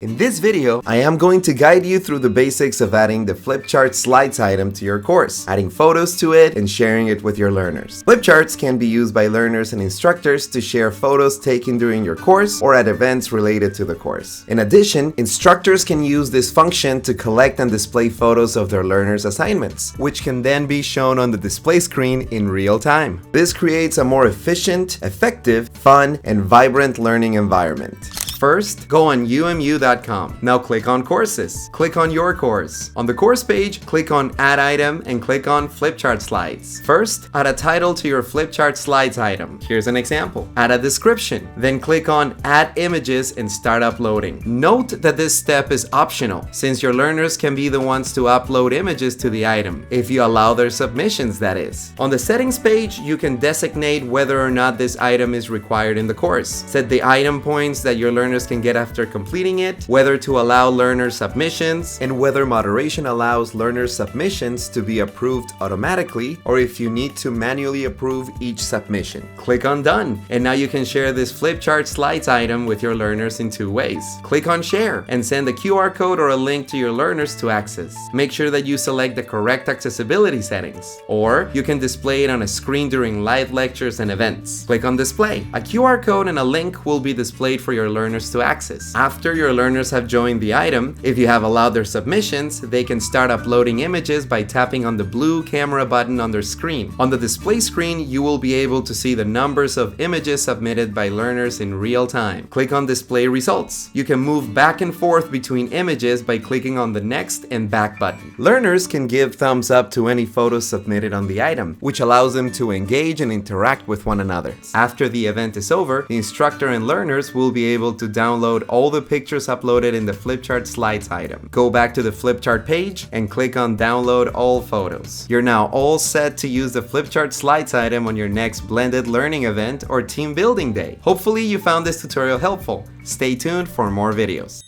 In this video, I am going to guide you through the basics of adding the Flipchart slides item to your course, adding photos to it, and sharing it with your learners. Flipcharts can be used by learners and instructors to share photos taken during your course or at events related to the course. In addition, instructors can use this function to collect and display photos of their learners' assignments, which can then be shown on the display screen in real time. This creates a more efficient, effective, fun, and vibrant learning environment. First, go on UMU.com. Now click on Courses. Click on your course. On the course page, click on Add Item and click on Flipchart Slides. First, add a title to your Flipchart Slides item. Here's an example. Add a description. Then click on Add Images and start uploading. Note that this step is optional, since your learners can be the ones to upload images to the item, if you allow their submissions, that is. On the Settings page, you can designate whether or not this item is required in the course. Set the item points that your learners can get after completing it, whether to allow learner submissions, and whether moderation allows learner submissions to be approved automatically, or if you need to manually approve each submission. Click on Done, and now you can share this Flipchart Slides item with your learners in two ways. Click on Share and send a QR code or a link to your learners to access. Make sure that you select the correct accessibility settings, or you can display it on a screen during live lectures and events. Click on Display. A QR code and a link will be displayed for your learners to access. After your learners have joined the item, if you have allowed their submissions, they can start uploading images by tapping on the blue camera button on their screen. On the display screen, you will be able to see the numbers of images submitted by learners in real time. Click on Display Results. You can move back and forth between images by clicking on the Next and Back button. Learners can give thumbs up to any photos submitted on the item, which allows them to engage and interact with one another. After the event is over, the instructor and learners will be able to download all the pictures uploaded in the Flipchart Slides item. Go back to the Flipchart page and click on Download All Photos. You're now all set to use the Flipchart Slides item on your next blended learning event or team building day. Hopefully you found this tutorial helpful. Stay tuned for more videos.